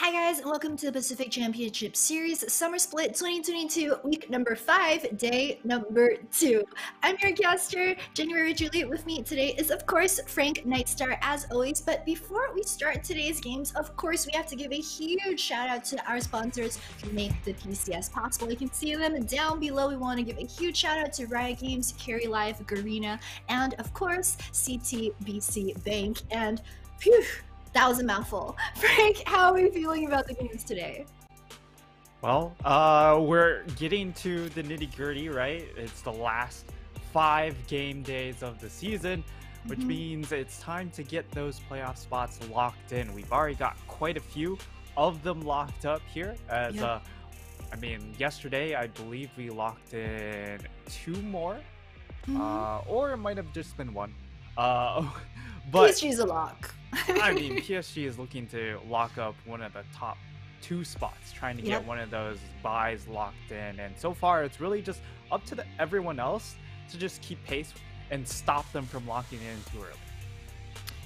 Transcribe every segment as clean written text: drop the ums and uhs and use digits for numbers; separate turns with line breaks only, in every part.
Hi guys, and welcome to the Pacific Championship Series Summer Split 2022, week number 5, day number 2. I'm your caster, January Juliet. With me today is, of course, Frank Nightstar, as always. But before we start today's games, of course, we have to give a huge shout out to our sponsors who make the PCS possible. You can see them down below. We want to give a huge shout out to Riot Games, Carry Life, Garena, and, of course, CTBC Bank. And phew! That was a mouthful. Frank, how are we feeling about the games today?
Well, we're getting to the nitty-gritty, right? It's the last 5 game days of the season, which means it's time to get those playoff spots locked in. We've already got quite a few of them locked up here. Yesterday, I believe we locked in 2 more, or it might have just been 1. But
PSG's a lock.
PSG is looking to lock up one of the top 2 spots, trying to get one of those buys locked in. And so far, it's really just up to everyone else to just keep pace and stop them from locking in too early.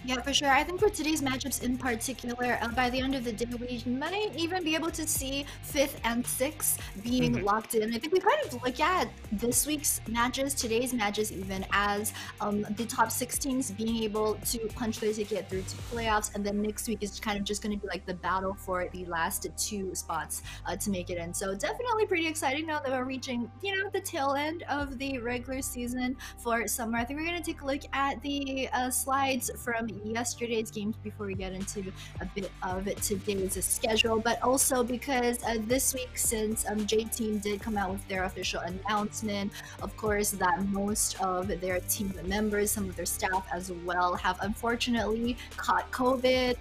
Yeah, for sure. I think for today's matchups in particular, by the end of the day, we might even be able to see 5th and 6th being locked in. I think we kind of look at this week's matches, today's matches even, as the top 6 teams being able to punch their ticket through to playoffs, and then next week is kind of just going to be like the battle for the last 2 spots to make it in. So definitely pretty exciting now that we're reaching, the tail end of the regular season for summer. I think we're going to take a look at the slides from yesterday's games before we get into a bit of today's schedule, but also because this week, since J-Team did come out with their official announcement, of course, that most of their team members, some of their staff as well, have unfortunately caught COVID.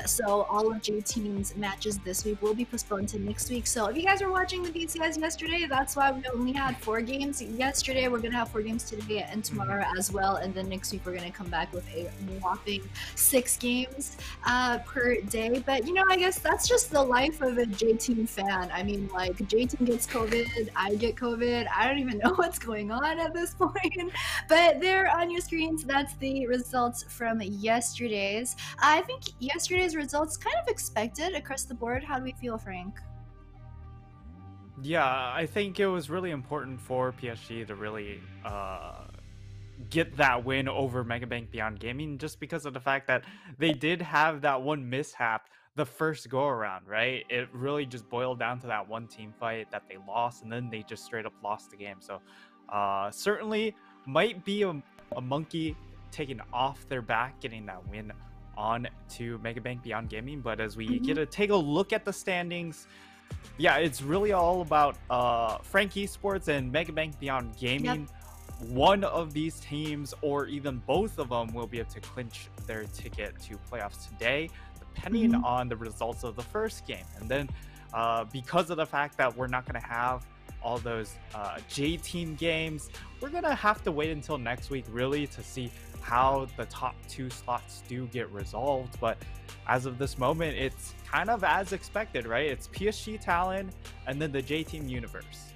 So all of J-Team's matches this week will be postponed to next week. So if you guys were watching the PCS yesterday, that's why we only had 4 games yesterday. We're going to have 4 games today and tomorrow as well. And then next week, we're going to come back with a whopping 6 games per day. But, I guess that's just the life of a J-Team fan. I mean, like, J-Team gets COVID, I get COVID. I don't even know what's going on at this point. But there on your screens, that's the results from yesterday's. I think yesterday's results kind of expected across the board. How do we feel, Frank?
Yeah, I think it was really important for PSG to really get that win over Megabank Beyond Gaming, just because of the fact that they did have that one mishap the first go around, right? It really just boiled down to that one team fight that they lost, and then they just straight up lost the game. So certainly might be a monkey taken off their back getting that win on to Megabank Beyond Gaming. But as we get to take a look at the standings, yeah, it's really all about Frank Esports and Megabank Beyond Gaming. One of these teams, or even both of them, will be able to clinch their ticket to playoffs today, depending on the results of the first game. And then because of the fact that we're not going to have all those J-Team games, we're going to have to wait until next week, really, to see how the top 2 slots do get resolved. But as of this moment, it's kind of as expected, right? It's PSG Talon and then the J-Team universe.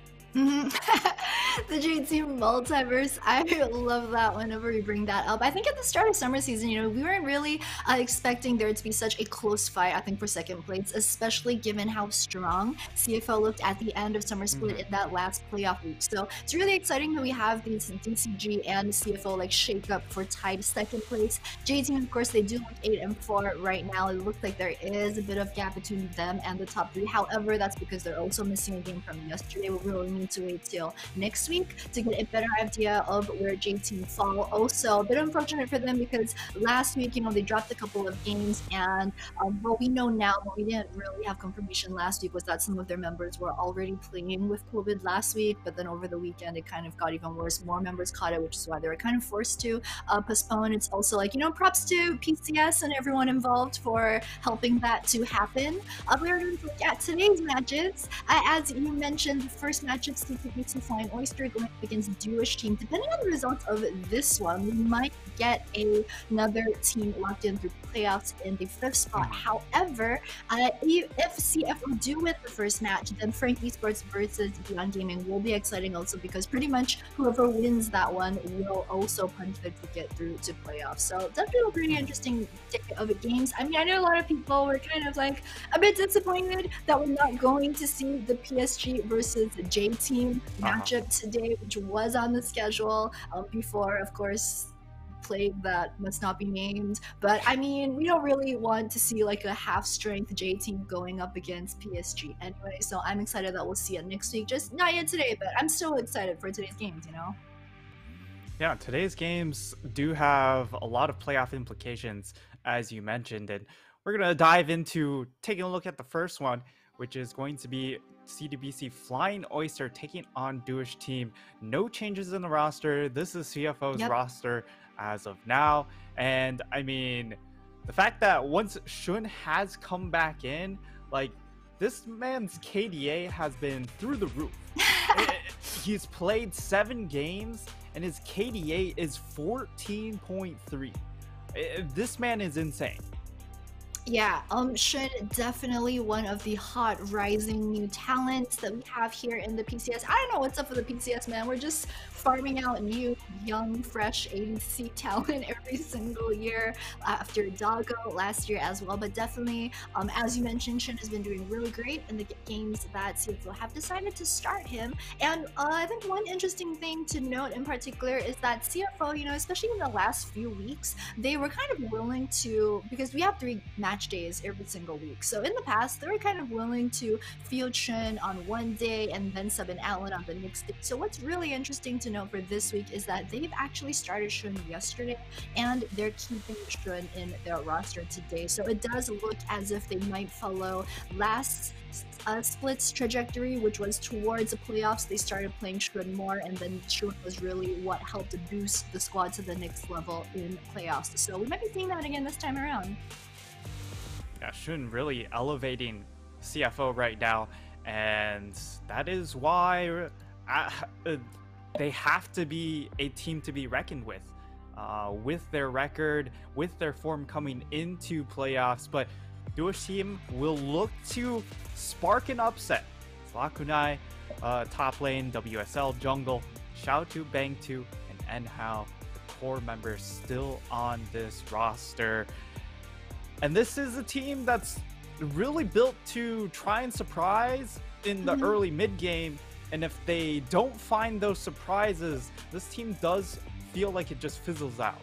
The J-Team multiverse. I love that whenever we bring that up. I think at the start of summer season, we weren't really expecting there to be such a close fight, I think, for second place, especially given how strong CFO looked at the end of summer split in that last playoff week. So it's really exciting that we have these DCG and CFO like shake up for tied second place. J-Team, of course, they do look 8-4 right now. It looks like there is a bit of gap between them and the top 3. However, that's because they're also missing a game from yesterday. We really need to wait till next week to get a better idea of where J-Team fall. Also, a bit unfortunate for them because last week, they dropped a couple of games, and what we know now, what we didn't really have confirmation last week, was that some of their members were already playing with COVID last week, but then over the weekend, it kind of got even worse. More members caught it, which is why they were kind of forced to postpone. It's also like, props to PCS and everyone involved for helping that to happen. We're going to look at today's matches. As you mentioned, the first match of CTBC flying OYSTER OYSTER going up against DWT team. Depending on the results of this one, we might get another team locked in through playoffs in the 5th spot. However, if CFO do win the first match, then Frank Esports versus Beyond Gaming will be exciting also, because pretty much whoever wins that one will also punch their ticket through to playoffs. So definitely a pretty interesting day of games. I mean, I know a lot of people were kind of like a bit disappointed that we're not going to see the PSG versus J team matchup today, which was on the schedule before, of course, plague that must not be named. But I mean, we don't really want to see like a half-strength J team going up against PSG anyway, so I'm excited that we'll see it next week. Just not yet today, but I'm still excited for today's games, you know?
Yeah, today's games do have a lot of playoff implications, as you mentioned, and we're going to dive into taking a look at the first one, which is going to be CTBC Flying Oyster taking on DWT team. No changes in the roster. This is CFO's roster as of now. And I mean, the fact that once Shun has come back in, like, this man's KDA has been through the roof. He's played 7 games and his KDA is 14.3. This man is insane.
Yeah, Shun, definitely one of the hot rising new talents that we have here in the PCS. I don't know what's up with the PCS, man. We're just farming out new, young, fresh ADC talent every single year, after Doggo last year as well. But definitely, as you mentioned, Shun has been doing really great in the games that CFO have decided to start him. And I think one interesting thing to note in particular is that CFO, you know, especially in the last few weeks, they were kind of willing to, because we have 3 match days every single week. So in the past, they were kind of willing to field Shun on one day and then sub in Alan on the next day. So what's really interesting to note for this week is that they've actually started Shun yesterday and they're keeping Shun in their roster today. So it does look as if they might follow last Split's trajectory, which was towards the playoffs. They started playing Shun more, and then Shun was really what helped to boost the squad to the next level in playoffs. So we might be seeing that again this time around.
Yeah, Shun really elevating CFO right now, and that is why they have to be a team to be reckoned with their record, with their form coming into playoffs. But DWT team will look to spark an upset. Slakunai, top lane, WSL, jungle, Xiaotu, Bangtu, and Enhao, the core members still on this roster. And this is a team that's really built to try and surprise in the early mid-game. And if they don't find those surprises, this team does feel like it just fizzles out.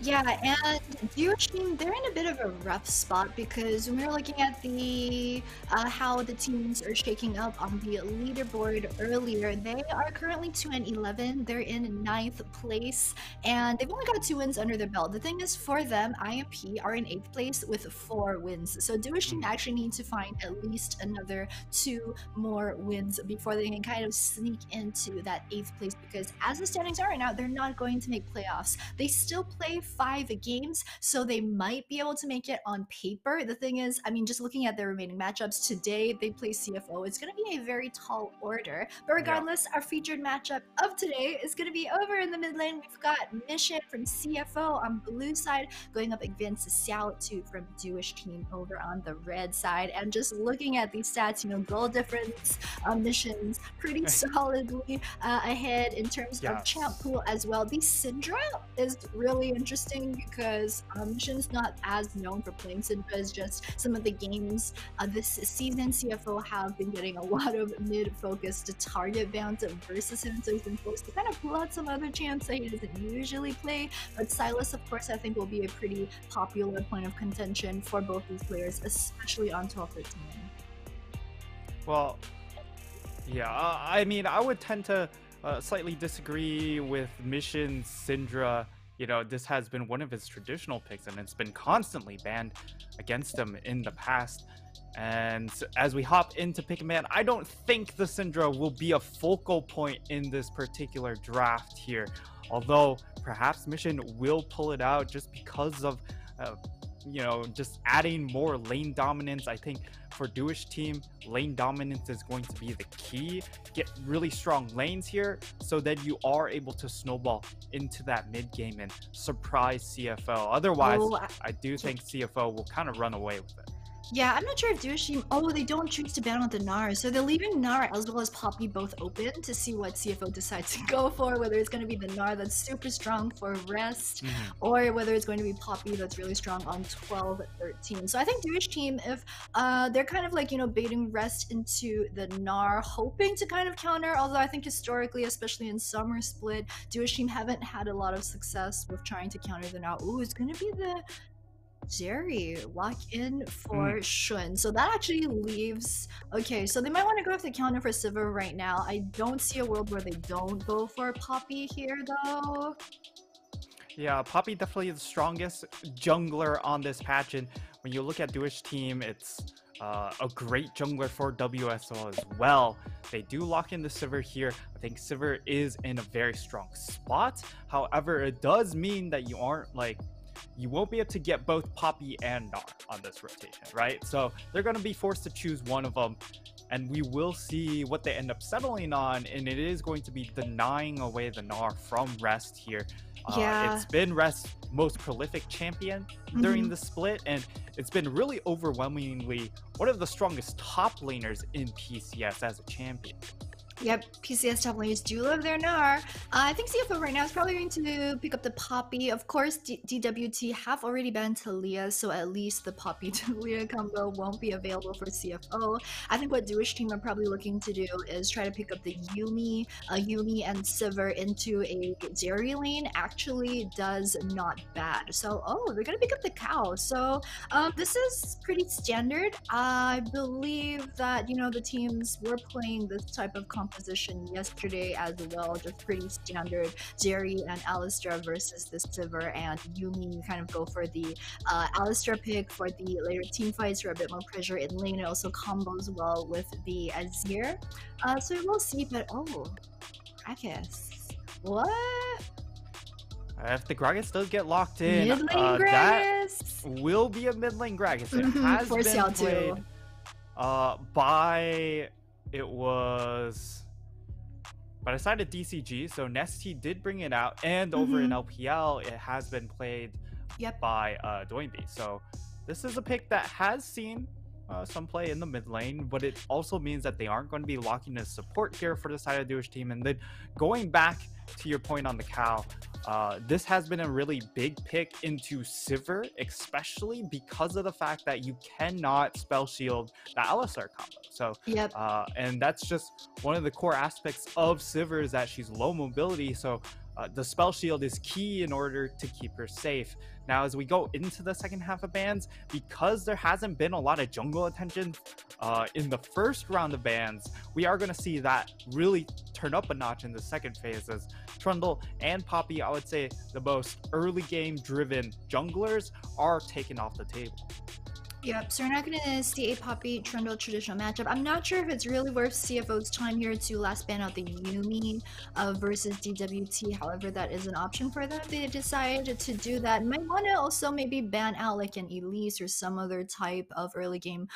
Yeah, and DWT, they're in a bit of a rough spot, because when we were looking at the how the teams are shaking up on the leaderboard earlier, they are currently 2-11. They're in 9th place, and they've only got 2 wins under their belt. The thing is, for them, IMP are in 8th place with 4 wins. So DWT actually need to find at least another 2 more wins before they can kind of sneak into that 8th place, because as the standings are right now, they're not going to make playoffs. They still play 5 games, so they might be able to make it on paper. The thing is, I mean, just looking at their remaining matchups today, they play CFO. It's going to be a very tall order, but regardless, our featured matchup of today is going to be over in the mid lane. We've got Mission from CFO on blue side going up against Xiaotu from DWT team over on the red side. And just looking at these stats, you know, goal difference, Mission's pretty solidly ahead in terms of champ pool as well. The Syndra is really interesting, because Mission's not as known for playing Syndra as just some of the games this season. CFO have been getting a lot of mid-focused target bans versus him, so he's been forced to kind of pull out some other champs that he doesn't usually play. But Silas, of course, I think will be a pretty popular point of contention for both these players, especially on 12-13.
Well, yeah, I mean, I would tend to slightly disagree with Mission Syndra. You know, this has been one of his traditional picks, and it's been constantly banned against him in the past. And as we hop into Pick a Man, I don't think the Syndra will be a focal point in this particular draft here. Although, perhaps Mission will pull it out just because of, you know, just adding more lane dominance. I think for Jewish team, lane dominance is going to be the key. Get really strong lanes here so that you are able to snowball into that mid game and surprise CFO. Otherwise,
Oh,
I do think CFO will kind of run away with it.
yeah, I'm not sure if Jewish team. Oh, they don't choose to ban on the Gnar, so they're leaving Gnar as well as Poppy both open to see what CFO decides to go for. Whether it's going to be the Gnar that's super strong for rest, or whether it's going to be Poppy that's really strong on 12, 13. So I think Jewish team, if they're kind of like baiting rest into the Gnar, hoping to kind of counter. Although I think historically, especially in summer split, Jewish team haven't had a lot of success with trying to counter the Gnar. Ooh, it's going to be the Jerry lock in for Shun. So that actually leaves. Okay, so they might want to go with the counter for Sivir right now. I don't see a world where they don't go for Poppy here though.
Yeah, Poppy definitely the strongest jungler on this patch, and when you look at Jewish team, it's a great jungler for WSL as well. They do lock in the Sivir here. I think Sivir is in a very strong spot. However, it does mean that you won't be able to get both Poppy and Gnar on this rotation, right? So they're going to be forced to choose one of them, and we will see what they end up settling on, and it is going to be denying away the Gnar from Rest here. It's been Rest's most prolific champion during the split, and it's been really overwhelmingly one of the strongest top laners in PCS as a champion.
Yep, PCS top laners do love their Gnar. I think CFO right now is probably going to pick up the Poppy. Of course, DWT have already banned Talia, so at least the Poppy-Talia combo won't be available for CFO. I think what Jewish team are probably looking to do is try to pick up the Yuumi and Sivir into a Jerry lane. Actually does not bad. So, they're going to pick up the cow. So, this is pretty standard. I believe that, the teams were playing this type of composition yesterday as well, just pretty standard. Jerry and Alistar versus the Sivir and Yuumi. You kind of go for the Alistar pick for the later team fights for a bit more pressure in lane. It also combos well with the Azir. So we'll see, but Gragas. What?
If the Gragas does get locked in,
mid lane Gragas
that will be a mid lane Gragas. It has been played by the side of DCG, so Nesty did bring it out, and over in LPL, it has been played by Doinby. So this is a pick that has seen some play in the mid lane, but it also means that they aren't going to be locking in support here for the side of the Jewish team. And then going back to your point on the cow, this has been a really big pick into Sivir, especially because of the fact that you cannot spell shield the Alistar combo. So, and that's just one of the core aspects of Sivir, is that she's low mobility. So the spell shield is key in order to keep her safe. Now, as we go into the second half of bans, because there hasn't been a lot of jungle attention in the first round of bans, we are going to see that really turn up a notch in the second phase, as Trundle and Poppy, I would say the most early game driven junglers, are taken off the table.
Yep, so we're not going to see a Poppy Trundle traditional matchup. I'm not sure if it's really worth CFO's time here to last ban out the Yuumi versus DWT. However, that is an option for them if they decide to do that. Might want to also maybe ban out like an Elise or some other type of early game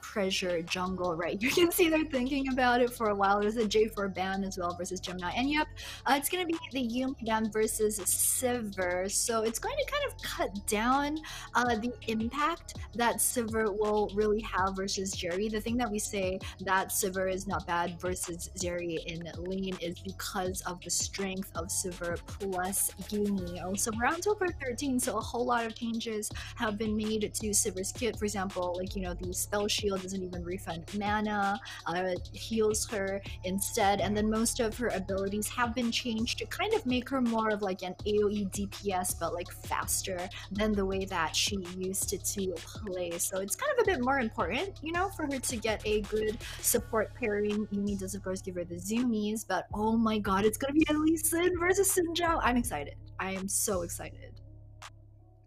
pressure jungle, right? You can see they're thinking about it for a while. There's a J4 ban as well versus Gemini. And yep, it's going to be the Yuumi ban versus Sivir. So it's going to kind of cut down the impact that Sivir will really have versus Jerry. The thing that we say that Sivir is not bad versus Jerry in lane is because of the strength of Sivir plus Yuumi. Also, we're on October 13, so a whole lot of changes have been made to Sivir's kit. For example, like, the spell shield doesn't even refund mana, it heals her instead, and then most of her abilities have been changed to kind of make her more of like an AoE DPS, but like faster than the way that she used to play. So it's kind of a bit more important, for her to get a good support pairing. Yuumi does, of course, give her the zoomies, but oh my god, it's going to be Lee Sin versus Sinjo. I'm excited. I am so excited.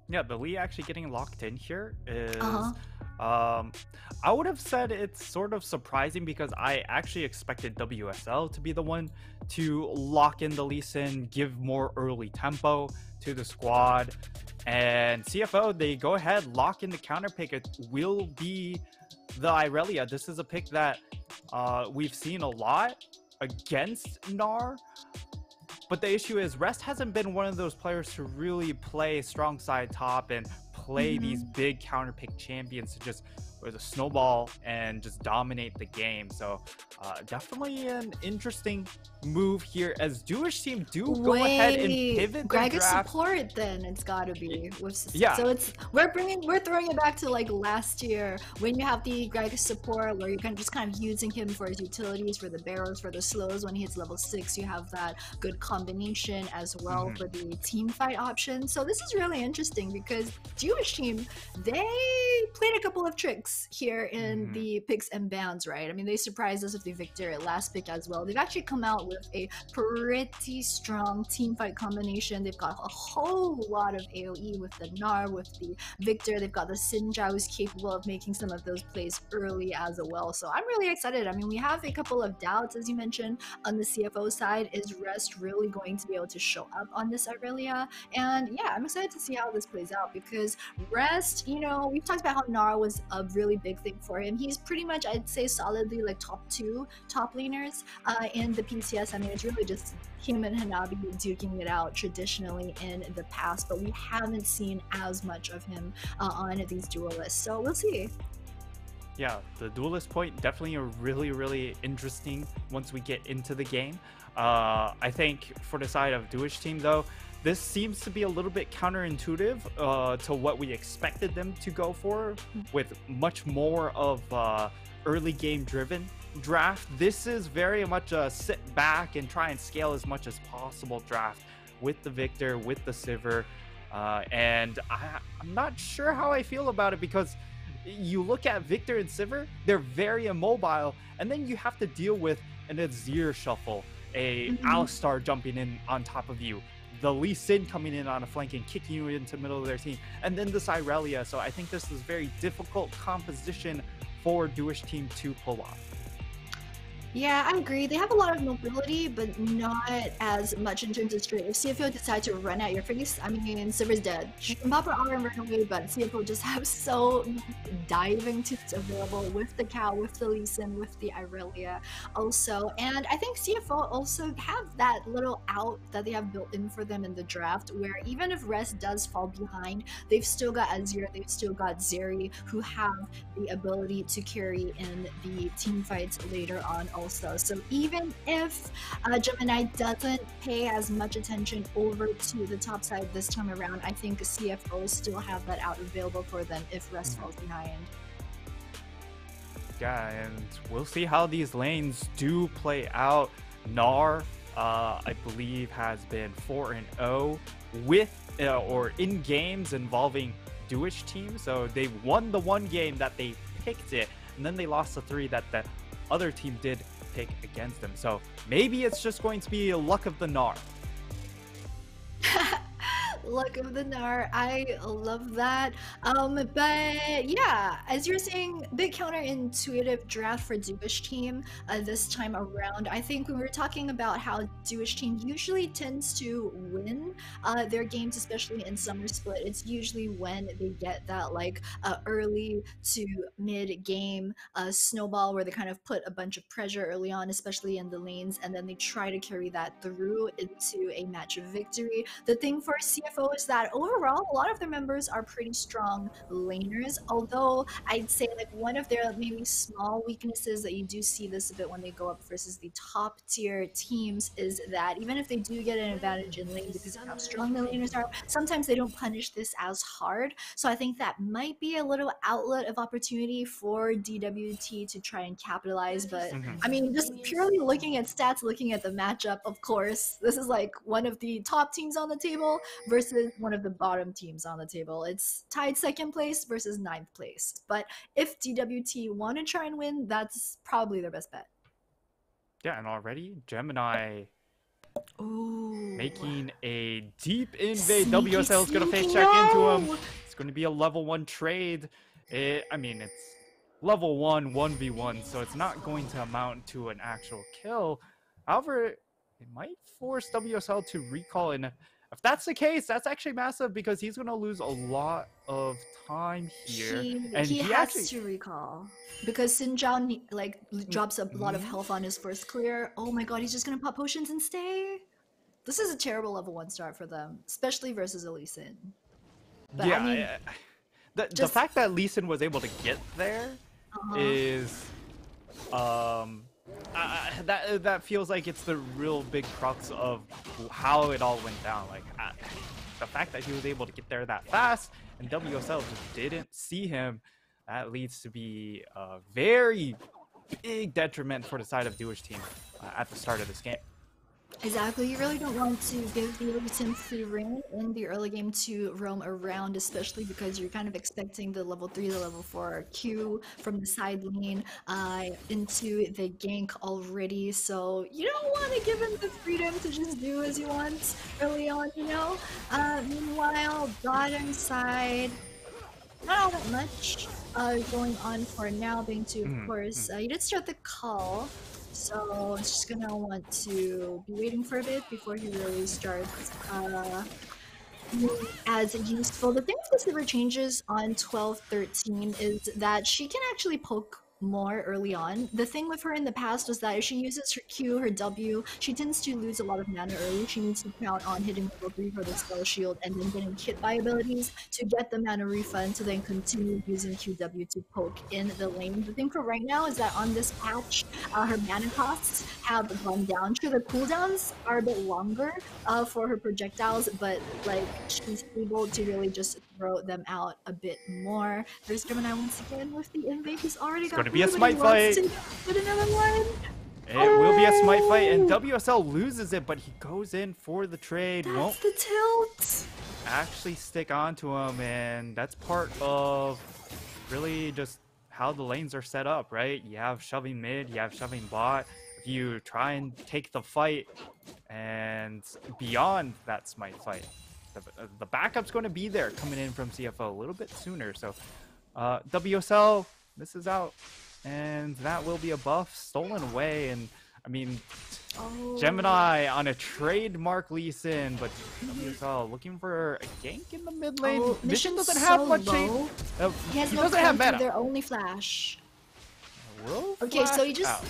Yeah, the Lee actually getting locked in here is... I would have said it's sort of surprising, because I actually expected WSL to be the one to lock in the Lee Sin, give more early tempo to the squad. And CFO, they go ahead, lock in the counter pick. It will be the Irelia, this is a pick that we've seen a lot against Gnar. But the issue is Rest hasn't been one of those players to really play strong side top and play these big counter pick champions to just with a snowball and just dominate the game. So definitely an interesting move here as Jewish team do go ahead and pivot the
Gragas
draft.
support then it's gotta be.
Yeah.
So it's we're throwing it back to like last year when you have the Gragas support where you're just kind of using him for his utilities, for the barrels, for the slows. When he hits level 6, you have that good combination as well for the team fight option. So this is really interesting because Jewish team, they played a couple of tricks here in the picks and bans, right? I mean, they surprised us with the Victor last pick as well. They've actually come out with a pretty strong team fight combination. They've got a whole lot of AoE with the Gnar, with the Victor. They've got the Sinja who's capable of making some of those plays early as well. So I'm really excited. I mean, we have a couple of doubts, as you mentioned, on the CFO side. Is Rest really going to be able to show up on this Irelia? And yeah, I'm excited to see how this plays out because Rest, you know, we've talked about how Gnar was a really big thing for him. He's pretty much, I'd say, solidly like top 2 top laners in the PCS. I mean, it's really just him and Hanabi duking it out traditionally in the past, but we haven't seen as much of him on these duelists. So we'll see.
Yeah, the duelist point definitely a really interesting once we get into the game. I think for the side of Jewish team though, this seems to be a little bit counterintuitive to what we expected them to go for, with much more of early game driven draft. This is very much a sit back and try and scale as much as possible draft with the Victor, with the Sivir, and I'm not sure how I feel about it because you look at Victor and Sivir, they're very immobile, and then you have to deal with an Azir shuffle, a Alistar jumping in on top of you, the Lee Sin coming in on a flank and kicking you into the middle of their team, and then this Irelia. So I think this is very difficult composition for Jewish team to pull off.
Yeah, I agree. They have a lot of mobility, but not as much in terms of straight. If CFO decides to run at your face, I mean, Silver's dead. You can pop her R and run away, but CFO just have so many diving tips available with the Cow, with the Lee Sin, with the Irelia also. And I think CFO also have that little out that they have built in for them in the draft, where even if Rest does fall behind, they've still got Azir, they've still got Zeri, who have the ability to carry in the team fights later on also. So even if Gemini doesn't pay as much attention over to the top side this time around, I think CFOs still have that out available for them if Rest falls behind.
Yeah, and we'll see how these lanes do play out. Gnar, I believe, has been 4-0 with or in games involving Jewish teams. So they won the one game that they picked it, and then they lost the 3 that the other team did pick against them. So maybe it's just going to be a luck of the Gnar.
Luck of the Gnar, I love that. But yeah, as you're saying, big counterintuitive draft for Jewish team this time around. I think we were talking about how Jewish team usually tends to win their games, especially in summer split. It's usually when they get that like early to mid game snowball where they kind of put a bunch of pressure early on, especially in the lanes, and then they try to carry that through into a match of victory. The thing for CFO is that overall a lot of their members are pretty strong laners, although I'd say like one of their maybe small weaknesses that you do see this a bit when they go up versus the top tier teams is that even if they do get an advantage in lane because of how strong the laners are, sometimes they don't punish this as hard. So I think that might be a little outlet of opportunity for DWT to try and capitalize. But I mean, just purely looking at stats, looking at the matchup, of course this is like one of the top teams on the table versus one of the bottom teams on the table. It's tied 2nd place versus 9th place. But if DWT want to try and win, that's probably their best bet.
Yeah, and already Gemini making a deep invade. WSL is going to face check into him. It's going to be a level 1 trade. I mean, it's level 1, 1v1, so it's not going to amount to an actual kill. However, it might force WSL to recall in If that's the case, that's actually massive because he's gonna lose a lot of time here, and
He
he
has
actually.
to recall because Sinjao like drops a lot of
Mhm.
health on his first clear. Oh my god, he's just gonna pop potions and stay. This is a terrible level 1 start for them, especially versus Lee Sin. But I mean,
Yeah, the
just
fact that Lee Sin was able to get there
uh-huh.
is that feels like it's the real big crux of how it all went down. Like the fact that he was able to get there that fast and WSL just didn't see him, that leads to be a very big detriment for the side of Jewish team at the start of this game.
Exactly. You really don't want to give the early team free reign in the early game to roam around, especially because you're kind of expecting the level 3, the level 4 Q from the side lane into the gank already. So you don't want to give him the freedom to just do as he wants early on, you know? Meanwhile, bottom side, not all that much going on for now, being to, of course, you did start the call. So it's just gonna want to be waiting for a bit before he really starts being as useful. The thing with the silver changes on 12-13 is that she can actually poke more early on. The thing with her in the past was that if she uses her Q, her W, she tends to lose a lot of mana early. She needs to count on hitting level 3 for the spell shield and then getting hit by abilities to get the mana refund to then continue using QW to poke in the lane. The thing for right now is that on this patch, her mana costs have gone down. Sure, the cooldowns are a bit longer for her projectiles, but like she's able to really just throw them out a bit more. There's Gemini once again with the invade. He's already
It's
got
going to be a
blue, but he
smite
wants
fight.
to get another one.
It will be a smite fight, and WSL loses it, but he goes in for the trade.
That's
Won't
the tilt.
actually stick onto him, and that's part of really just how the lanes are set up, right? You have shoving mid, you have shoving bot. If you try and take the fight and beyond that smite fight, the backup's going to be there coming in from CFO a little bit sooner. So WSL misses out, and that will be a buff stolen away. And I mean, Gemini on a trademark Lee Sin, but WSL looking for a gank in the mid lane. Mission doesn't have much shape.
He has
He
no
doesn't have
counter,
mana.
their only flash.
Okay,
So he just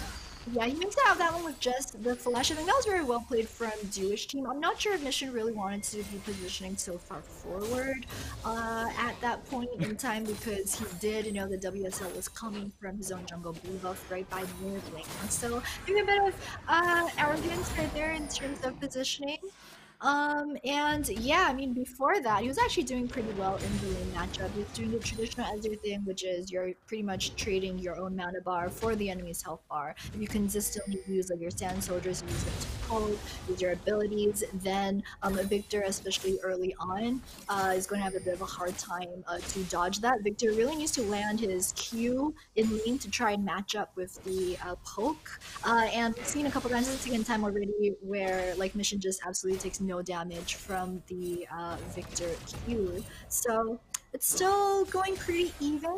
yeah, he makes out that one with just the flash. I think that was very well played from Jewish team. I'm not sure if Mission really wanted to be positioning so far forward at that point in time because he did know the WSL was coming from his own jungle blue buff right by the mid lane. So maybe a bit of arrogance right there in terms of positioning. And yeah, I mean, before that, he was actually doing pretty well in the lane matchup. He was doing the traditional Ezreal thing, which is you're pretty much trading your own mana bar for the enemy's health bar. If you consistently use like your sand soldiers, use them to hold, use your abilities, then Victor, especially early on, is going to have a bit of a hard time to dodge that. Victor really needs to land his Q in lane to try and match up with the poke. And we've seen a couple times, this second time already, where like Mission just absolutely takes no damage from the Victor Q. So it's still going pretty even.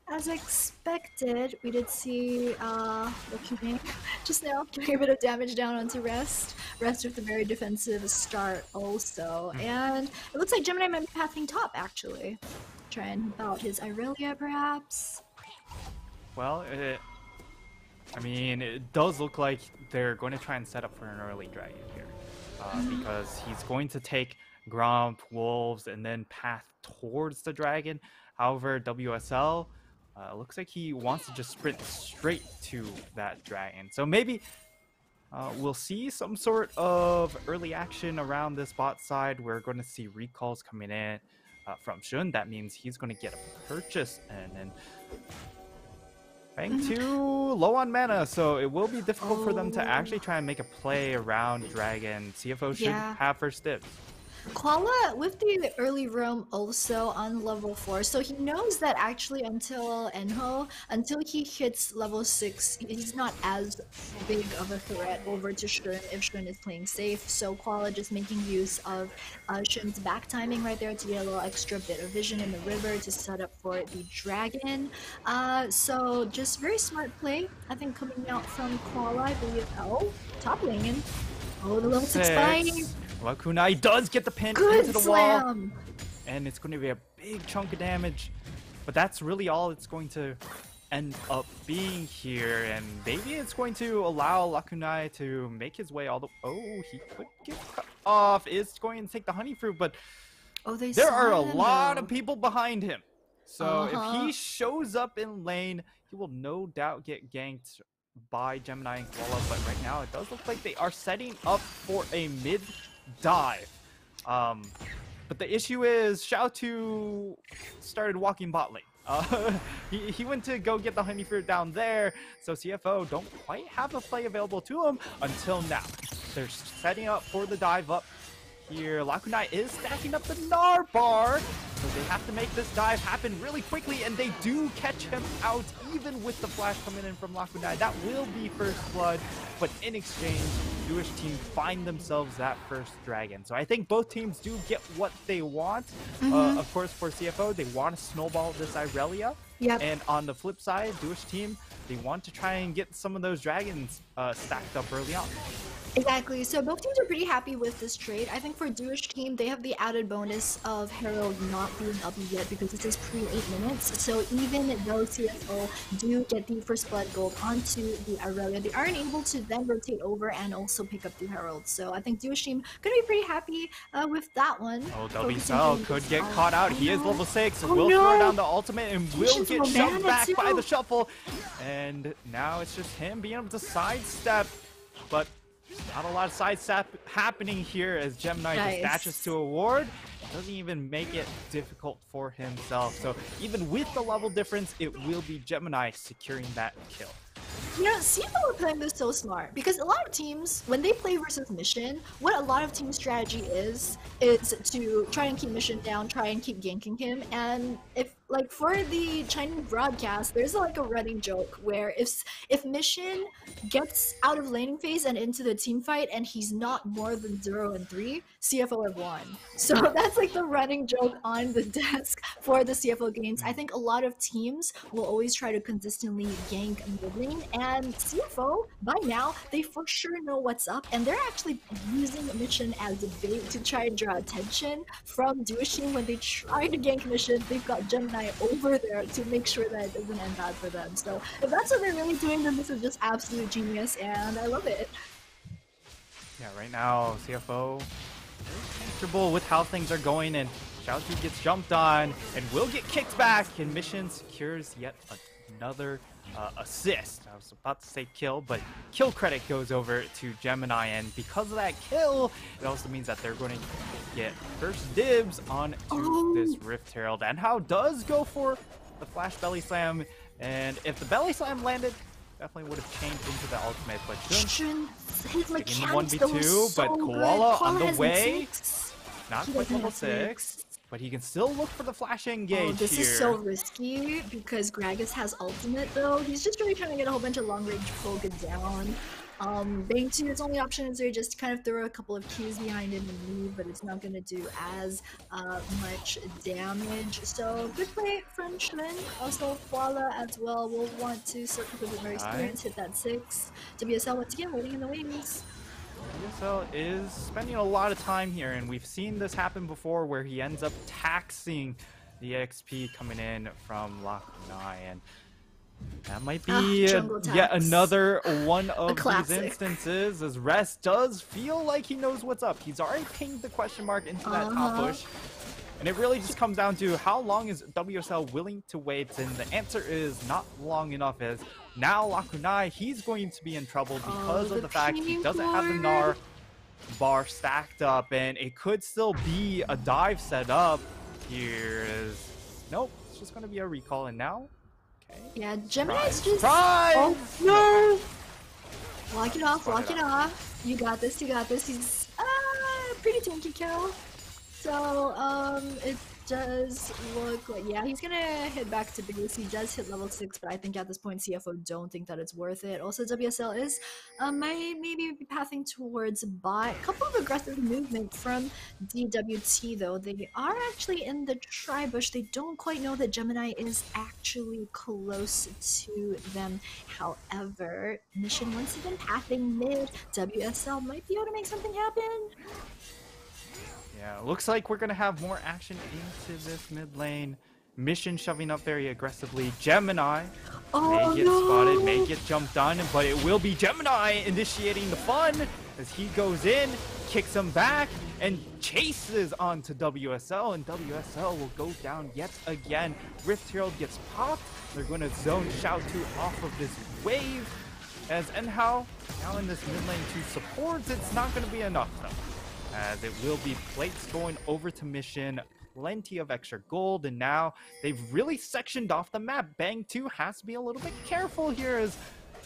As expected, we did see Lucky just now doing a bit of damage down onto Rest. Rest with a very defensive start also. And it looks like Gemini might be pathing top actually. Try and help out his Irelia perhaps.
Well, I mean, it does look like they're going to try and set up for an early dragon here. Because he's going to take Gromp, Wolves, and then path towards the dragon. However, WSL looks like he wants to just sprint straight to that dragon. So maybe we'll see some sort of early action around this bot side. We're going to see recalls coming in from Shun. That means he's going to get a purchase and then rank 2 low on mana, so it will be difficult for them to actually try and make a play around Dragon. CFO should have first dibs.
Koala with the early roam also on level 4, so he knows that actually until he hits level 6, he's not as big of a threat over to Shun if Shun is playing safe. So Koala just making use of Shun's back timing right there to get a little extra bit of vision in the river to set up for the dragon. So just very smart play, I think, coming out from Koala. I believe top lane. Oh, the level 6 fight.
Well, Kunai does get the pin
Good
into the wall,
slam.
and it's going to be a big chunk of damage. But that's really all it's going to end up being here, and maybe it's going to allow Lakunai to make his way all the... Oh, he could get cut off. It's going to take the honey fruit, but there are a lot of people behind him. So if he shows up in lane, he will no doubt get ganked by Gemini and Koala, but right now it does look like they are setting up for a mid dive. But the issue is Xiaotu started walking bot lane. He went to go get the honey fruit down there, so CFO don't quite have a play available to him until now. They're setting up for the dive up here. Lakunai is stacking up the Gnar bar, so they have to make this dive happen really quickly, and they do catch him out even with the flash coming in from Lakunai. That will be first blood, but in exchange, Jewish team find themselves that first dragon. So I think both teams do get what they want. Of course, for CFO, they want to snowball this Irelia.
Yep.
And on the flip side, Jewish team, they want to try and get some of those dragons stacked up early on.
Exactly. So both teams are pretty happy with this trade. I think for Jewish team, they have the added bonus of Herald not being up yet because this is pre-8 minutes. So even though CFO do get the first blood gold onto the Aurelia, they aren't able to then rotate over and also pick up the Herald. So I think Jewish team gonna be pretty happy with that one.
Oh, WSL could get caught out. He is level 6.
Oh,
will
no.
throw down the ultimate and will get shoved back
too.
by the shuffle. And now it's just him being able to sidestep, but not a lot of sidestep happening here as Gemini dispatches to a ward. Doesn't even make it difficult for himself. So even with the level difference, it will be Gemini securing that kill.
You know, CFO are playing this so smart because a lot of teams, when they play versus Mission, what a lot of team strategy is to try and keep Mission down, try and keep ganking him. And if, like, for the Chinese broadcast, there's like a running joke where if Mission gets out of laning phase and into the team fight and he's not more than 0 and 3, CFO have won. So that's like the running joke on the desk for the CFO games. I think a lot of teams will always try to consistently gank mid lane, and CFO, by now, they for sure know what's up, and they're actually using Mission as a bait to try and draw attention from Jewish team. When they try to gank Mission, they've got Gemini over there to make sure that it doesn't end bad for them. So if that's what they're really doing, then this is just absolute genius, and I love it.
Yeah, right now, CFO very comfortable with how things are going, and Xiaotu gets jumped on and will get kicked back, and Mission secures yet another assist. I was about to say kill, but kill credit goes over to Gemini, and because of that kill, it also means that they're going to get first dibs on to this Rift Herald. And How does go for the flash belly slam, and if the belly slam landed, definitely would have changed into the ultimate, but shouldn't.
His mechanics,
1v2, but Koala on the way. Not quite level 6.
6.
But he can still look for the flash engage
this
here.
is so risky because Gragas has ultimate though. He's just really trying to get a whole bunch of long range Poga down. Bang 2, his only option is to just kind of throw a couple of Qs behind him and leave, but it's not going to do as much damage. So good play from Shlin. Also Koala as well will want to circle with more experience, hit that 6. WSL once again waiting in the wings.
WSL is spending a lot of time here, and we've seen this happen before where he ends up taxing the XP coming in from Lakunai, and that might be yet another one of these instances, as Rest does feel like he knows what's up. He's already pinged the question mark into that top push, and it really just comes down to how long is WSL willing to wait, and the answer is not long enough, as now Lakunai, he's going to be in trouble because of the fact he doesn't have the Gnar bar stacked up, and it could still be a dive set up here. Nope, it's just going to be a recall, and now... Okay.
Yeah, Gemini's just...
Oh,
no! Lock it off, lock it off. You got this, you got this. He's pretty tanky kill. So, it does look like, yeah, he's gonna hit back to base. He does hit level 6, but I think at this point CFO don't think that it's worth it. Also, WSL is maybe be pathing towards bot. A couple of aggressive movement from DWT though. They are actually in the tri-bush. They don't quite know that Gemini is actually close to them. However, Mission once again pathing mid. WSL might be able to make something happen.
Yeah, looks like we're gonna have more action into this mid lane. Mission shoving up very aggressively. Gemini may
Oh
get spotted, may
no!
get jumped on, but it will be Gemini initiating the fun as he goes in, kicks him back, and chases onto WSL, and WSL will go down yet again. Rift Herald gets popped. They're going to zone Xiaotu off of this wave. As Enhao now in this mid lane to support, it's not going to be enough though, as it will be plates going over to Mission. Plenty of extra gold, and now they've really sectioned off the map. Bang 2 has to be a little bit careful here as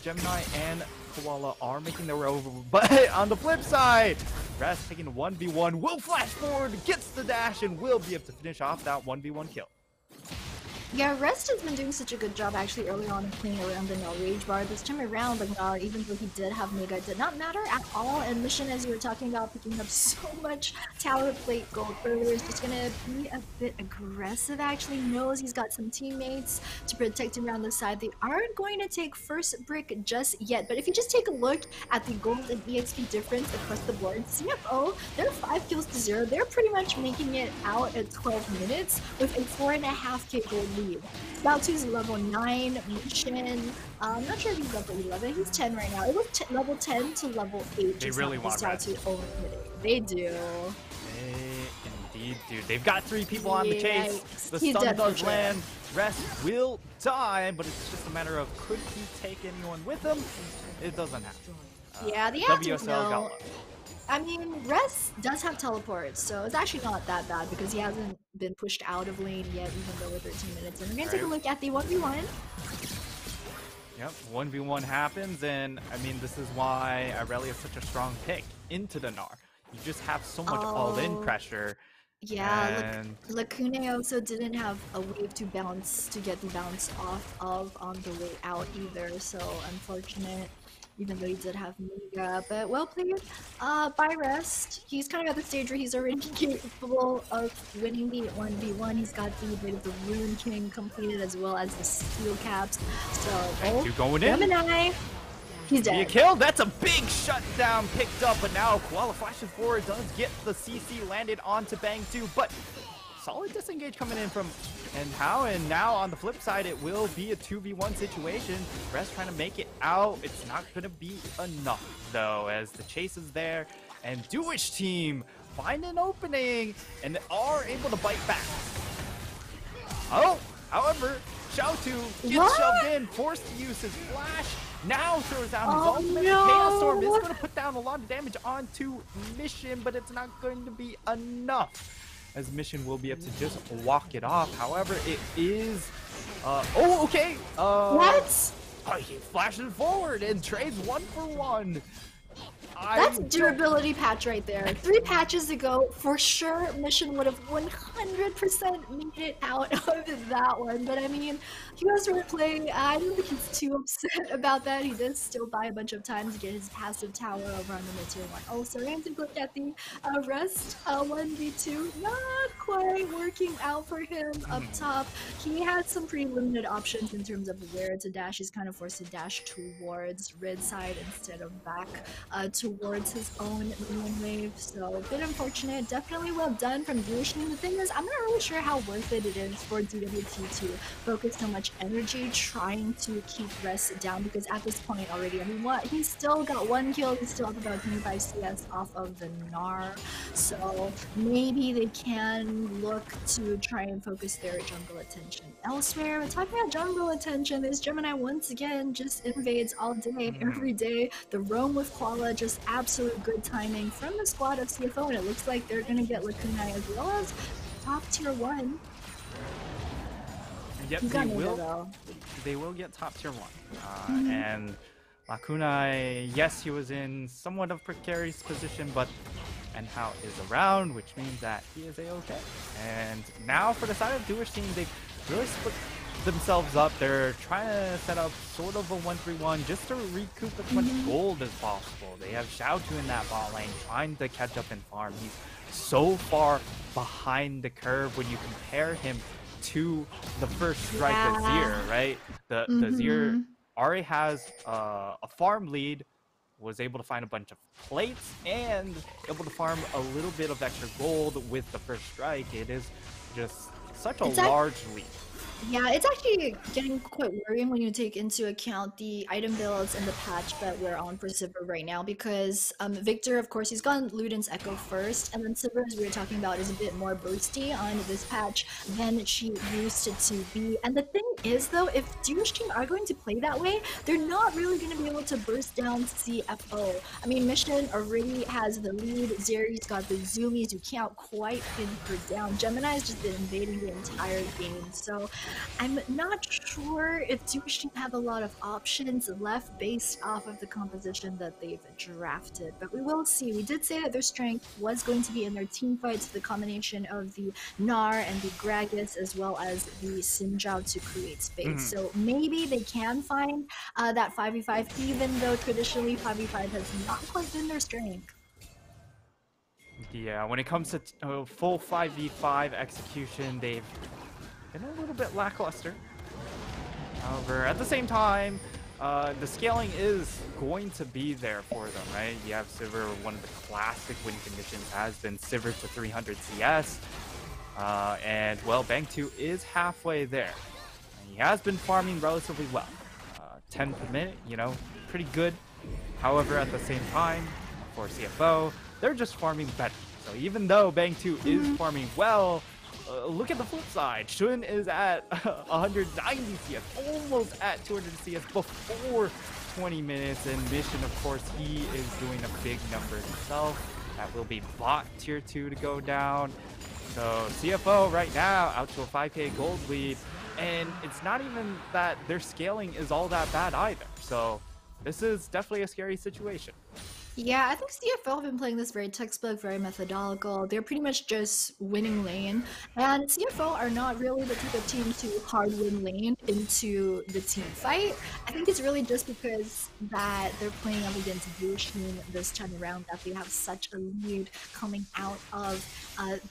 Gemini and Koala are making their way over. But on the flip side, Rest taking a 1v1, will flash forward, gets the dash, and will be able to finish off that 1v1 kill.
Yeah, Rest has been doing such a good job actually early on in playing around the Null Rage Bar. This time around, like Nar, even though he did have Mega, it did not matter at all. And Mission, as you were talking about, picking up so much tower plate gold earlier, is just gonna be a bit aggressive actually. Knows he's got some teammates to protect him around the side. They aren't going to take first brick just yet, but if you just take a look at the gold and EXP difference across the board, CFO, they're 5 kills to 0. They're pretty much making it out at 12 minutes with a 4.5k gold lead. Xiaotu's level 9, Mission, I'm not sure if he's level 11, he's 10 right now. It was level 10 to level 8.
They really want Rest.
They do.
They indeed do. They've got 3 people on the chase. The
He's
stun
dead for
does
sure.
land. Rest will die, but it's just a matter of could he take anyone with him? It doesn't happen.
Yeah, the have to
WSL
know.
got lucky.
I mean, Rest does have teleport, so it's actually not that bad because he hasn't been pushed out of lane yet, even though we're 13 minutes in. We're gonna take a look at the 1v1.
Yep, 1v1 happens, and I mean, this is why Irelia is such a strong pick into the Gnar. You just have so much all-in pressure.
Yeah,
and...
Lacune also didn't have a wave to bounce, to get the bounce off of on the way out either, so unfortunate. Even though he did have Mega, but well played by Rest. He's kind of at the stage where he's already capable of winning the 1v1. He's got the bit of the Rune King completed as well as the Steel Caps. So,
you going in?
Gemini, he's dead.
You killed? That's a big shutdown picked up, but now Koala flashes forward, does get the CC landed onto Bang 2, but solid disengage coming in from Enhao, and now on the flip side, it will be a 2v1 situation. Rest trying to make it out. It's not going to be enough, though, as the chase is there, and Dewish team find an opening and are able to bite back. Oh, however, Xiaotu gets shoved in, forced to use his flash. Now throws down his ultimate.
No.
Chaos Storm is going to put down a lot of damage onto Mission, but it's not going to be enough, as Mission will be able to just walk it off. However, it is... oh, okay!
What?
He flashes forward and trades 1-for-1.
That's durability patch right there. 3 patches ago, for sure, Mission would have 100% made it out of that one. But I mean, he was replay. I don't think he's too upset about that. He did still buy a bunch of time to get his passive tower over on the tier 1. Also, and to look at the Rest 1v2, not quite working out for him up top. He had some pretty limited options in terms of where to dash. He's kind of forced to dash towards red side instead of back towards his own minion wave, so a bit unfortunate. Definitely well done from Dewish. The thing is, I'm not really sure how worth it is for DWT to focus so much energy trying to keep Rest down, because at this point already, I mean, what? He's still got 1 kill, he's still up about 25 CS off of the Gnar, so maybe they can look to try and focus their jungle attention elsewhere. But talking about jungle attention, this Gemini once again just invades all day, every day. The roam with Koala, just absolute good timing from the squad of CFO, and it looks like they're gonna get Lacuna as well as top tier 1.
Yep, they will get top tier 1. And Lacuna, yes, he was in somewhat of precarious position, but Enhao is around, which means that he is a-okay. And now for the side of Dewish team, they've really split themselves up. They're trying to set up sort of a 1-3-1 just to recoup as much gold as possible. They have Xiaotu in that bot lane trying to catch up and farm. He's so far behind the curve when you compare him to the first strike Azir, right? The Azir already has a farm lead was able to find a bunch of plates and able to farm a little bit of extra gold with the first strike. It is just such a large lead.
Yeah, it's actually getting quite worrying when you take into account the item builds and the patch that we're on for Sivir right now, because Victor, of course, he's gone Luden's Echo first, and then Sivir, as we were talking about, is a bit more bursty on this patch than she used to be. And the thing is, though, if Douche Team are going to play that way, they're not really going to be able to burst down CFO. I mean, Mission already has the lead, Zeri's got the zoomies, you can't quite pin her down. Gemini's just been invading the entire game, so I'm not sure if Douche Team have a lot of options left based off of the composition that they've drafted, but we will see. We did say that their strength was going to be in their team fights, the combination of the Gnar and the Gragas, as well as the Sinjao to create space. So maybe they can find that 5v5, even though traditionally 5v5 has not quite been their strength.
Yeah, when it comes to full 5v5 execution, they've been a little bit lackluster. However, at the same time, the scaling is going to be there for them, right? You have Sivir, one of the classic win conditions has been Sivir to 300 CS. And, well, Bang 2 is halfway there. And he has been farming relatively well. 10 per minute, you know, pretty good. However, at the same time, for CFO, they're just farming better. So even though Bang 2 is farming well, look at the flip side. Shun is at 190 CS, almost at 200 CS before 20 minutes. And Mission, of course, he is doing a big number himself. That will be bot tier 2 to go down. So CFO right now out to a 5k gold lead. And it's not even that their scaling is all that bad either. So this is definitely a scary situation.
Yeah, I think CFO have been playing this very textbook, very methodolocal. They're pretty much just winning lane. And CFO are not really the type of team to hard win lane into the team fight. I think it's really just because that they're playing up against Douche Team this time around that they have such a lead coming out of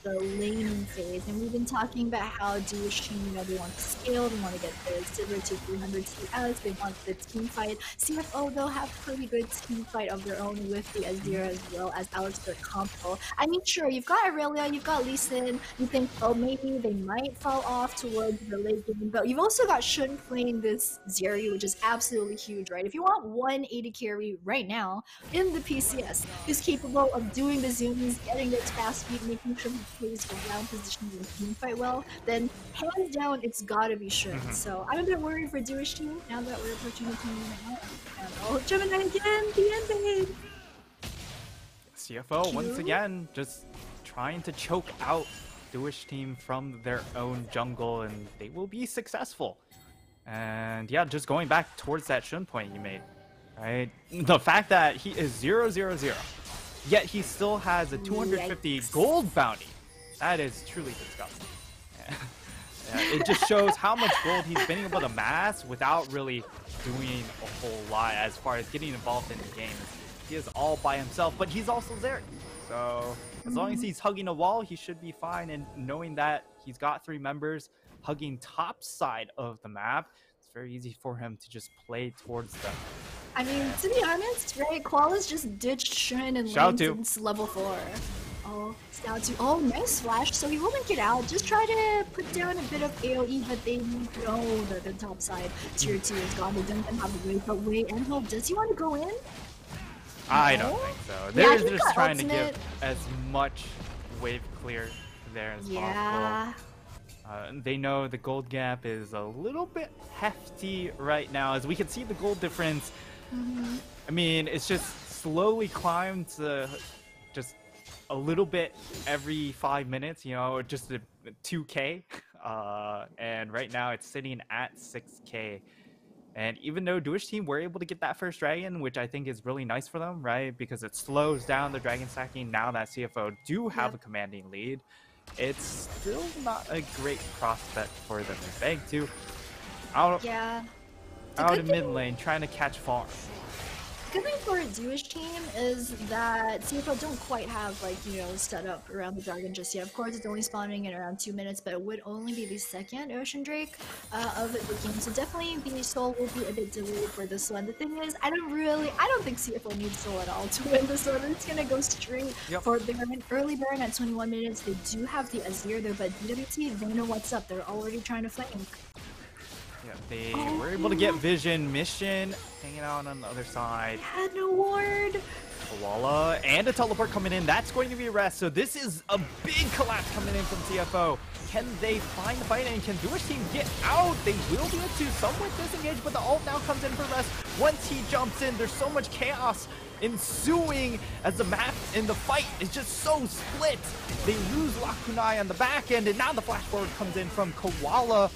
the laning phase. And we've been talking about how Douche Team, you know, they want to scale, they want to get their Sivir to 300 CS, they want the team fight. CFO, they'll have pretty good team fight of their own with the Azira as well as Alex combo. I mean, sure, you've got Aurelia, you've got Lee Sin, you think, oh, maybe they might fall off towards the late game, but you've also got Shun playing this Zeri, which is absolutely huge, right? If you want 180 carry right now in the PCS who's capable of doing the zoomies, getting their fast speed, making sure he plays around positions and team fight well, then hands down, it's gotta be Shun. So I'm a bit worried for Douche Team now that we're approaching the team now. And oh, Gemini again, the end babe!
CFO once again just trying to choke out Douche Team from their own jungle, and they will be successful. And yeah, just going back towards that Shun point you made, right? The fact that he is 0-0-0, yet he still has a 250 gold bounty. That is truly disgusting. It just shows how much gold he's been able to amass without really doing a whole lot as far as getting involved in the game. He is all by himself, but he's also Zeri. So as long as he's hugging a wall, he should be fine. And knowing that he's got 3 members hugging top side of the map, it's very easy for him to just play towards them.
I mean, to be honest, right, Koala's just ditched Shun and lane since level 4. Oh, Scout 2. Oh, nice flash. So he will make it out. Just try to put down a bit of AoE, but they know that the top side tier 2 is gone. They don't have the wave, but wait, and hope, does he want to go in?
I don't think so. They're just trying to give as much wave clear there as possible. They know the gold gap is a little bit hefty right now, as we can see the gold difference. I mean, it's just slowly climbed to just a little bit every 5 minutes, you know, just a 2k. And right now it's sitting at 6k. And even though Douche Team were able to get that first dragon, which I think is really nice for them, right? Because it slows down the dragon stacking now that CFO do have a commanding lead. It's still not a great prospect for them. Bang 2 out in mid lane trying to catch farm.
Good thing for Jewish team is that CFO don't quite have like, you know, set up around the dragon just yet. Of course, it's only spawning in around 2 minutes, but it would only be the second Ocean Drake of the game. So definitely the soul will be a bit delayed for this one. The thing is, I don't think CFO needs soul at all to win this one. It's gonna go straight for Baron. Early Baron at 21 minutes. They do have the Azir though, but DWT, they know what's up. They're already trying to flank.
Yeah, they were able to get vision. Mission hanging out on the other side.
Had no ward.
Koala and a teleport coming in. That's going to be a rest. So this is a big collapse coming in from CFO. Can they find the fight and can Jewish team get out? They will be able to somewhat disengage, but the ult now comes in for rest. Once he jumps in, there's so much chaos ensuing as the map in the fight is just so split. They lose Lakunai on the back end, and now the flash forward comes in from Koala.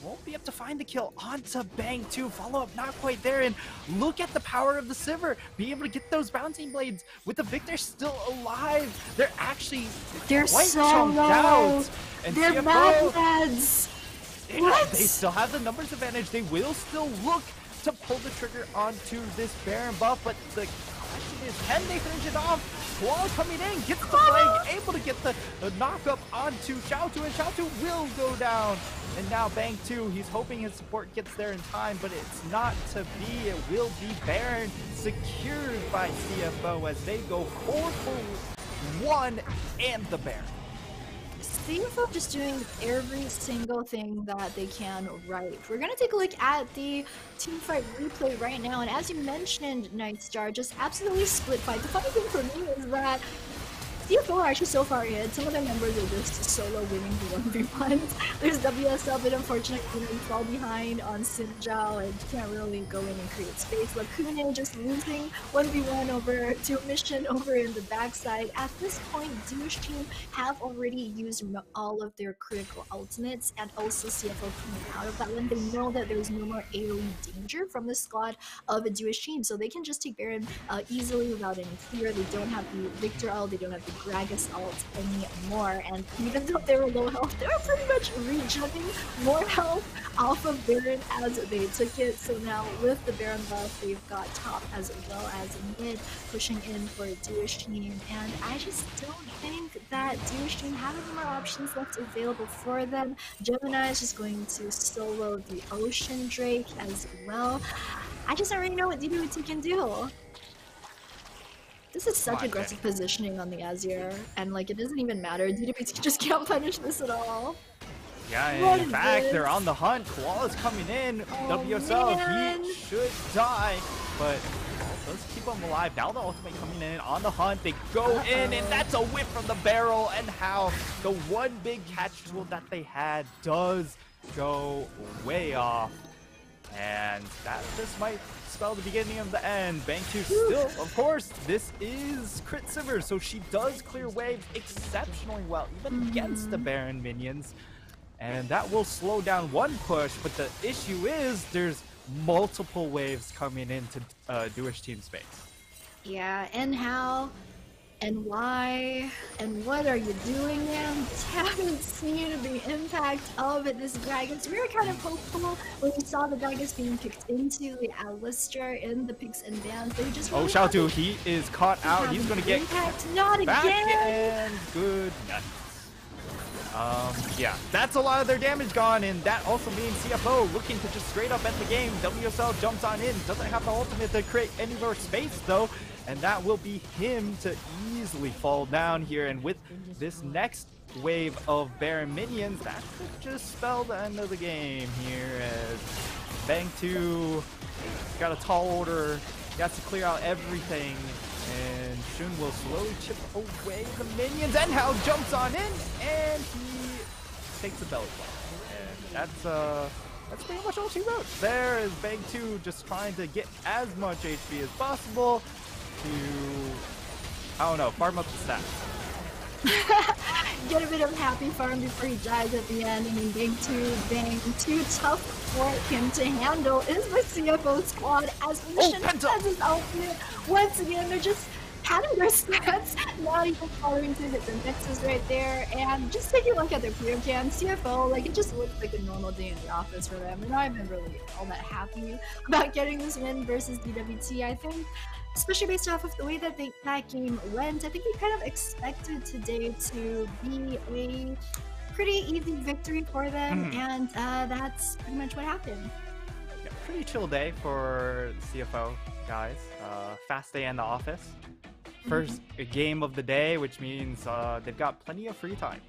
Won't be able to find the kill onto Bang 2. Follow up not quite there, and look at the power of the Sivir. Be able to get those bouncing blades with the Victor still alive. They're actually
quite
so
chunked out.
And
they're
CFO,
mad lads. What?
They still have the numbers advantage. They will still look to pull the trigger onto this Baron buff, but the question is, can they finish it off? Koala coming in, gets the flag, able to get the knock up onto Xiaotu, and Xiaotu will go down. And now Bang 2, he's hoping his support gets there in time, but it's not to be. It will be Baron secured by CFO as they go 4 for 1 and the Baron.
CFO just doing every single thing that they can right. We're gonna take a look at the teamfight replay right now, and as you mentioned, Nightstar, just absolutely split fight. The funny thing for me is that CFO are actually so far ahead. Some of their members are just solo winning the 1v1s. There's WSL, but unfortunately they fall behind on Sinjao and can't really go in and create space. Lakune just losing 1v1 over to Mission over in the backside. At this point, Jewish team have already used all of their critical ultimates, and also CFO coming out of that one. They know that there's no more AoE danger from the squad of a Jewish team, so they can just take Baron easily without any fear. They don't have the Victor ult, they don't have the Gragas ult anymore, and even though they were low health, they were pretty much regenerating more health off of Baron as they took it. So now with the Baron buff, they've got top as well as mid pushing in for a Jewish team, and I just don't think that Jewish team have any more options left available for them. Gemini is just going to solo the Ocean Drake as well. I just don't really know what DWT can do. This is such aggressive positioning on the Azir, and like it doesn't even matter. DWT just can't punish this at all.
Yeah, and in fact, they're on the hunt. Koala's coming in. WSL, he should die, but let's keep him alive. Now the ultimate coming in on the hunt. They go in, and that's a whip from the barrel. And how the one big catch tool that they had does go way off. And that just might spell the beginning of the end. Bang 2 still, of course, this is Crit Sivir, so she does clear waves exceptionally well, even against the Baron minions. And that will slow down one push, but the issue is there's multiple waves coming into Jewish team space.
Yeah, and how, and why, and what are you doing, man? Just haven't seen the impact of this Gragas. We were kind of hopeful when we saw the Gragas being picked into the OYSTER in the picks and bans. They just
Xiaotu, he is caught out. He's going to get
impact. Not
back
again.
And good night. Yeah, that's a lot of their damage gone, and that also means CFO looking to just straight up end the game. WSL jumps on in, doesn't have the ultimate to create any more space though, and that will be him to easily fall down here. And with this next wave of Baron minions, that could just spell the end of the game here, as Bang 2 got a tall order, got to clear out everything, and Shun will slowly chip away the minions, and Hal jumps on in, and he takes a belly blow. And that's pretty much all she wrote. There is Bang 2 just trying to get as much HP as possible to, I don't know, farm up the stats.
Get a bit of happy farm before he dies at the end. I mean, Bang 2 tough for him to handle is the CFO squad as Mission has his ultimate. Once again, they're just patting their stats, not even bothering to hit the nexus right there, and just taking a look at their player cam, CFO, like, it just looks like a normal day in the office for them. They're not even really all that happy about getting this win versus DWT, I think. Especially based off of the way that that game went, I think we kind of expected today to be a pretty easy victory for them, and that's pretty much what happened.
Yeah, pretty chill day for CFO guys. Fast day in the office. First game of the day, which means they've got plenty of free time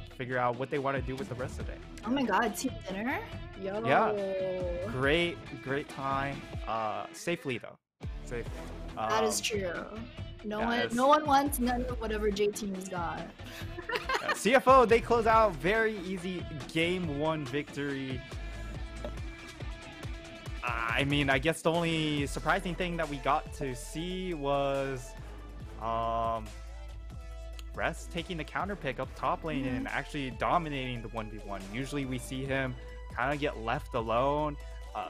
to figure out what they want to do with the rest of the day.
Oh my god, team dinner? Yo.
Yeah, great time. Safely though. Safely.
That is true. No one wants none of whatever J-Team's got.
CFO, they close out very easy game 1 victory. I mean, I guess the only surprising thing that we got to see was Rest taking the counter pick up top lane and actually dominating the 1v1. Usually we see him kind of get left alone.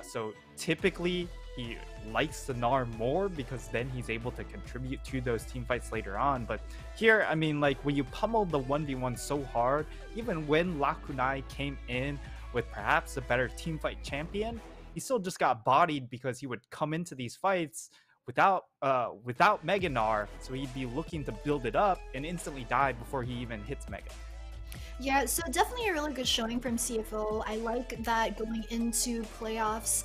So typically he likes the Gnar more because then he's able to contribute to those team fights later on. But here, I mean, like when you pummel the 1v1 so hard, even when Lakunai came in with perhaps a better team fight champion, he still just got bodied because he would come into these fights without Mega Gnar, so he'd be looking to build it up and instantly die before he even hits Mega.
Yeah, so definitely a really good showing from CFO. I like that going into playoffs,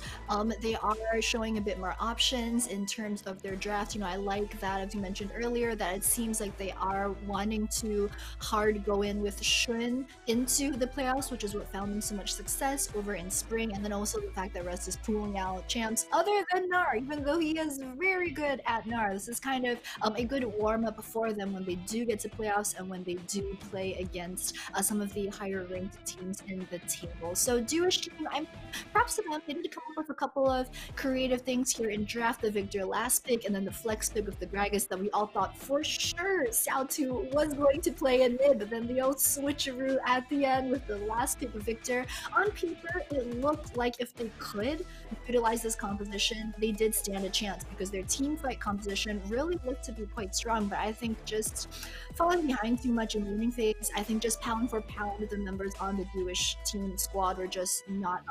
they are showing a bit more options in terms of their draft. You know, I like that, as you mentioned earlier, that it seems like they are wanting to hard go in with Shun into the playoffs, which is what found them so much success over in spring. And then also the fact that Rest is pulling out champs other than Gnar, even though he is very good at Gnar. This is kind of a good warm-up for them when they do get to playoffs and when they do play against some of the higher ranked teams in the table. So Jewish team, I'm props to them. They need to come up with a couple of creative things here and draft the Victor last pick and then the flex pick of the Gragas that we all thought for sure Xiaotu was going to play in mid, but then the old switcheroo at the end with the last pick of Victor. On paper, it looked like if they could utilize this composition, they did stand a chance because their team fight composition really looked to be quite strong, but I think just falling behind too much in winning phase, I think just pound for pound the members on the Jewish team squad were just not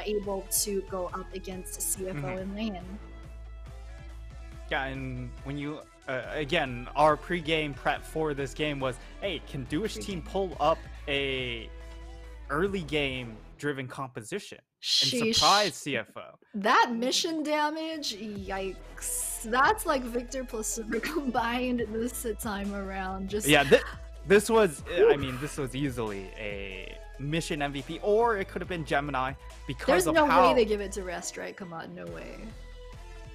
able to go up against CFO in lane.
Yeah, and when you again, our pre-game prep for this game was, hey, can Jewish team pull up a early game driven composition and surprise CFO?
That mission damage, yikes! That's like Victor plus Super combined this time around. Just
yeah. This was, I mean, this was easily a mission MVP, or it could have been Gemini because
there's no way they give it to Rest, right? Come on, no way.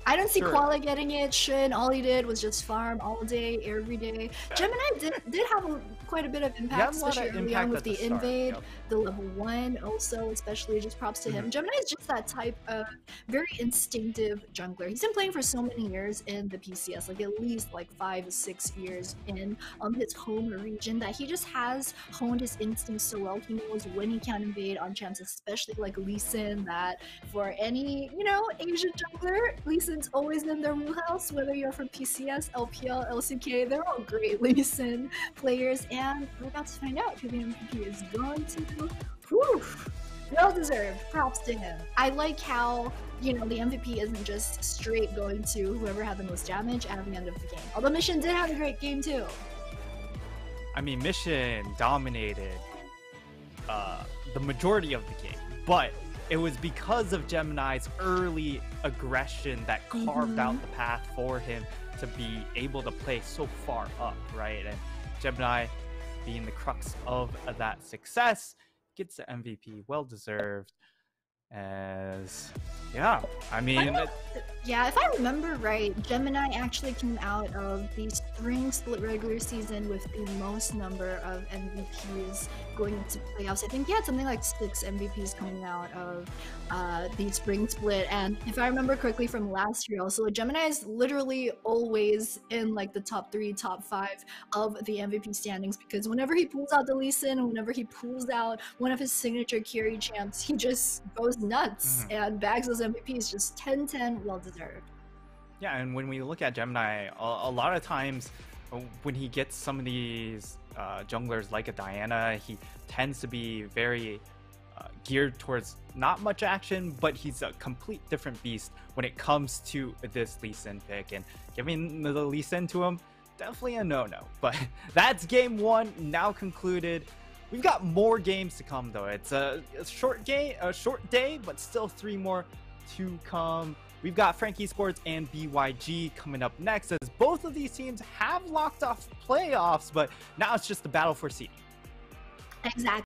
I don't see Koala getting it. Shin, all he did was just farm all day, every day. Gemini did have quite a bit of impact, especially early on with the invade, the level 1 also, especially just props to him. Gemini is just that type of very instinctive jungler. He's been playing for so many years in the PCS, like at least like 5 to 6 years in his home region, that he just has honed his instincts so well. He knows when he can invade on champs, especially like Lee Sin, that for any, you know, Asian jungler, Lee Sin it's always in their wheelhouse, whether you're from PCS, LPL, LCK, they're all great Lee Sin players, and we're about to find out who the MVP is going to. Whew, well deserved, props to him. I like how, you know, the MVP isn't just straight going to whoever had the most damage at the end of the game. Although Mission did have a great game too.
I mean, Mission dominated the majority of the game, but it was because of Gemini's early aggression that carved out the path for him to be able to play so far up, right? And Gemini, being the crux of that success, gets the MVP, well deserved. As yeah, I mean,
yeah, if I remember right, Gemini actually came out of the spring split regular season with the most number of MVPs going into playoffs. I think he had something like 6 MVPs coming out of the spring split, and if I remember correctly from last year also, Gemini is literally always in like the top 3, top 5 of the MVP standings, because whenever he pulls out the Lee Sin, whenever he pulls out one of his signature carry champs, he just goes nuts and bags those MVPs. Just 10-10, well deserved.
Yeah, and when we look at Gemini, a lot of times when he gets some of these junglers like a Diana, he tends to be very geared towards not much action, but he's a complete different beast when it comes to this Lee Sin pick. And giving the Lee Sin to him, definitely a no-no. But that's game one now concluded. We've got more games to come though. It's a short day, but still 3 more to come. We've got Frankie Sports and BYG coming up next, as both of these teams have locked off playoffs, but now it's just the battle for seeding.
Exactly.